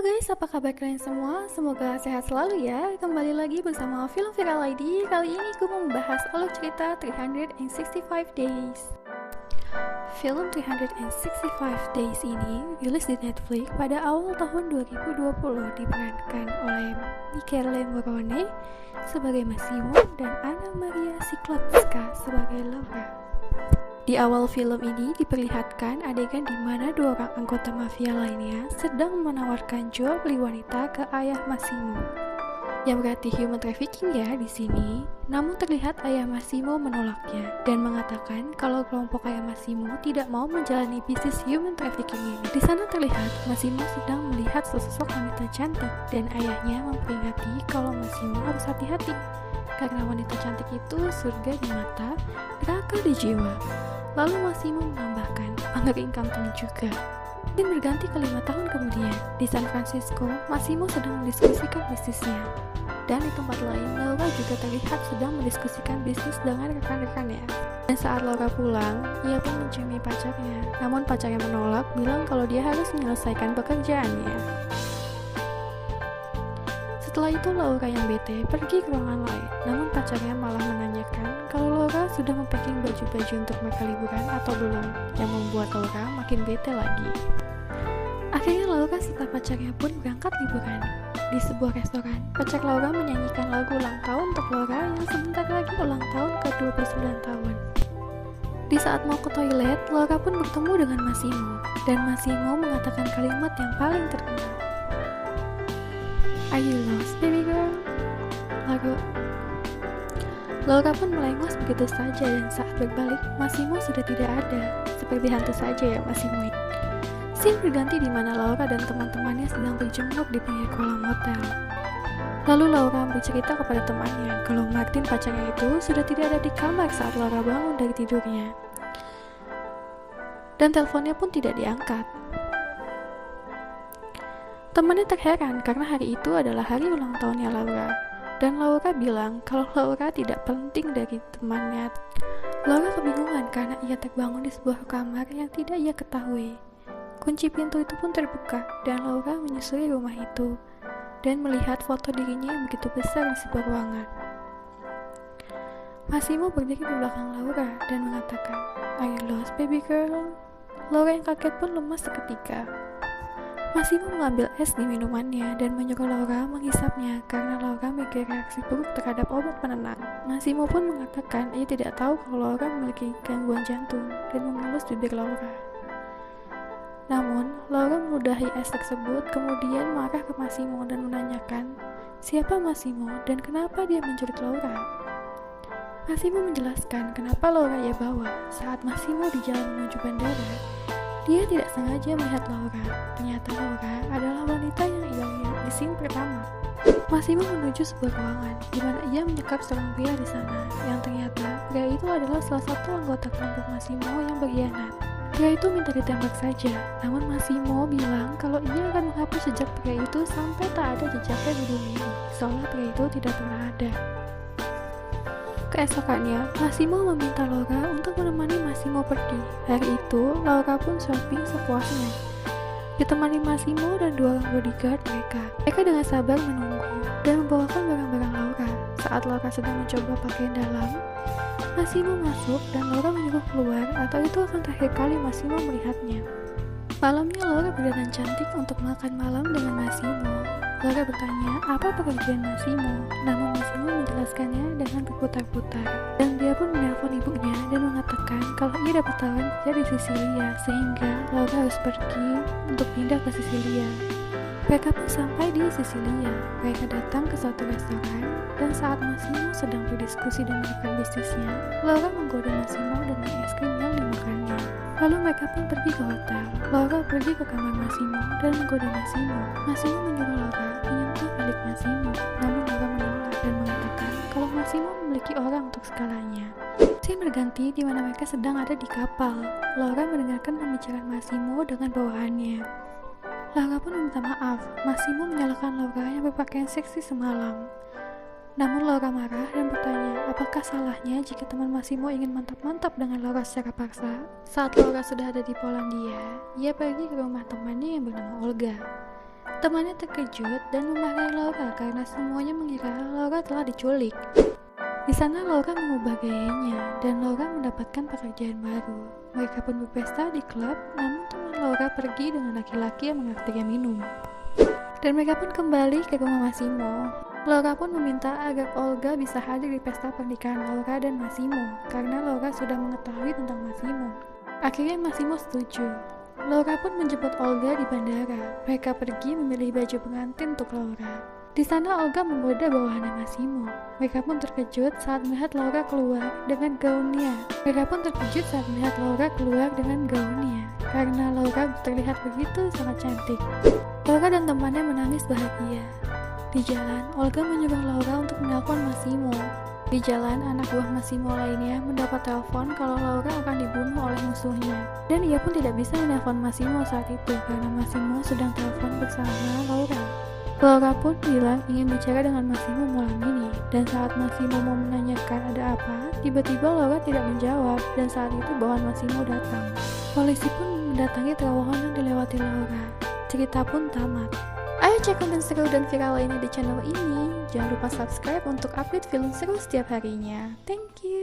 Guys, apa kabar kalian semua? Semoga sehat selalu ya. Kembali lagi bersama Film Viral ID. Kali ini gue mau membahas alur cerita 365 Days. Film 365 Days ini rilis di Netflix pada awal tahun 2020, diperankan oleh Michele Morrone sebagai Massimo dan Anna Maria Siklowska sebagai Laura. Di awal film ini diperlihatkan adegan di mana dua orang anggota mafia lainnya sedang menawarkan jual beli wanita ke ayah Massimo. Yang berarti human trafficking ya di sini. Namun terlihat ayah Massimo menolaknya dan mengatakan kalau kelompok ayah Massimo tidak mau menjalani bisnis human trafficking ini. Di sana terlihat Massimo sedang melihat sesosok wanita cantik dan ayahnya memperingati kalau Massimo harus hati-hati karena wanita cantik itu surga di mata, neraka di jiwa. Lalu Massimo menambahkan, mengering kantong juga. Dan berganti ke 5 tahun kemudian, di San Francisco, Massimo sedang mendiskusikan bisnisnya. Dan di tempat lain, Laura juga terlihat sedang mendiskusikan bisnis dengan rekan-rekannya. Dan saat Laura pulang, ia pun menciumi pacarnya. Namun pacarnya menolak, bilang kalau dia harus menyelesaikan pekerjaannya. Setelah itu Laura yang bete pergi ke ruangan lain, namun pacarnya malah menanyakan kalau Laura sudah mempacking baju-baju untuk mereka liburan atau belum, yang membuat Laura makin bete lagi. Akhirnya Laura serta pacarnya pun berangkat liburan. Di sebuah restoran, pacar Laura menyanyikan lagu ulang tahun untuk Laura yang sebentar lagi ulang tahun ke-29 tahun. Di saat mau ke toilet, Laura pun bertemu dengan Massimo, dan Massimo mengatakan kalimat yang paling terkenal. Are you lost, baby girl? Laura pun melengos begitu saja dan saat berbalik, Massimo sudah tidak ada. Seperti hantu saja ya Massimo. Scene berganti di mana Laura dan teman-temannya sedang berjemur di pinggir kolam hotel. Lalu Laura bercerita kepada temannya kalau Martin pacarnya itu sudah tidak ada di kamar saat Laura bangun dari tidurnya. Dan teleponnya pun tidak diangkat. Temannya terheran karena hari itu adalah hari ulang tahunnya Laura. Dan Laura bilang kalau Laura tidak penting dari temannya. Laura kebingungan karena ia terbangun di sebuah kamar yang tidak ia ketahui. Kunci pintu itu pun terbuka dan Laura menyusuri rumah itu dan melihat foto dirinya yang begitu besar di sebuah ruangan. Massimo berdiri di belakang Laura dan mengatakan, "Are you lost, baby girl?" Laura yang kaget pun lemas seketika. Massimo mengambil es di minumannya dan menyuruh Laura menghisapnya karena Laura memiliki reaksi buruk terhadap obat penenang. Massimo pun mengatakan ia tidak tahu kalau Laura memiliki gangguan jantung dan mengelus bibir Laura. Namun, Laura meludahi es tersebut kemudian marah ke Massimo dan menanyakan siapa Massimo dan kenapa dia menculik Laura. Massimo menjelaskan kenapa Laura ia bawa saat Massimo di jalan menuju bandara. Dia tidak sengaja melihat Laura. Ternyata Laura adalah wanita yang ia lihat di scene pertama. Massimo menuju sebuah ruangan di mana ia menyekap seorang pria di sana, yang ternyata pria itu adalah salah satu anggota kelompok Massimo yang berkhianat. Pria itu minta ditembak saja, namun Massimo bilang kalau ia akan menghapus jejak pria itu sampai tak ada jejaknya di bumi ini, seolah pria itu tidak pernah ada. Keesokannya, Massimo meminta Laura untuk menemani Massimo pergi. Hari itu, Laura pun shopping sepuasnya. Ditemani Massimo dan 2 orang bodyguard mereka. Mereka dengan sabar menunggu dan membawakan barang-barang Laura. Saat Laura sedang mencoba pakaian dalam, Massimo masuk dan Laura menyuruh keluar atau itu akan terakhir kali Massimo melihatnya. Malamnya Laura berdandan cantik untuk makan malam dengan Massimo. Laura bertanya apa pekerjaan Massimo, namun Massimo menjelaskannya dengan berputar-putar. Dan dia pun menelpon ibunya dan mengatakan kalau ia dapat tawaran kerja di Sisilia, sehingga Laura harus pergi untuk pindah ke Sisilia. Mereka pun sampai di Sisilia. Mereka datang ke suatu restoran, dan saat Massimo sedang berdiskusi dan melakukan bisnisnya, Laura menggoda Massimo dengan es krim yang dimakannya. Lalu mereka pun pergi ke hotel. Laura pergi ke kamar Massimo dan menggoda Massimo. Massimo menyuruh Laura menyentuh milik Massimo, namun Laura menolak dan mengatakan kalau Massimo memiliki orang untuk segalanya. Scene berganti di mana mereka sedang ada di kapal. Laura mendengarkan pembicaraan Massimo dengan bawahannya. Laura pun meminta maaf. Massimo menyalahkan Laura yang berpakaian seksi semalam. Namun Laura marah dan bertanya apakah salahnya jika teman Massimo ingin mantap-mantap dengan Laura secara paksa. Saat Laura sudah ada di Polandia, ia pergi ke rumah temannya yang bernama Olga. Temannya terkejut dan memarahi Laura karena semuanya mengira Laura telah diculik. Di sana Laura mengubah gayanya dan Laura mendapatkan pekerjaan baru. Mereka pun berpesta di klub, namun teman Laura pergi dengan laki-laki yang mengaktifnya minum. Dan mereka pun kembali ke rumah Massimo. Laura pun meminta agar Olga bisa hadir di pesta pernikahan Laura dan Massimo karena Laura sudah mengetahui tentang Massimo. Akhirnya Massimo setuju. Laura pun menjemput Olga di bandara. Mereka pergi memilih baju pengantin untuk Laura. Di sana Olga menggoda bawahannya Massimo. Mereka pun terkejut saat melihat Laura keluar dengan gaunnya. Karena Laura terlihat begitu sangat cantik. Laura dan temannya menangis bahagia. Di jalan, Olga menyuruh Laura untuk menelpon Massimo. Di jalan, anak buah Massimo lainnya mendapat telepon kalau Laura akan dibunuh oleh musuhnya. Dan ia pun tidak bisa menelpon Massimo saat itu karena Massimo sedang telepon bersama Laura. Laura pun bilang ingin bicara dengan Massimo malam ini. Dan saat Massimo mau menanyakan ada apa, tiba-tiba Laura tidak menjawab dan saat itu bawahan Massimo datang. Polisi pun mendatangi terowongan yang dilewati Laura. Cerita pun tamat. Ayo cek konten seru dan viral lainnya di channel ini. Jangan lupa subscribe untuk update film seru setiap harinya. Thank you.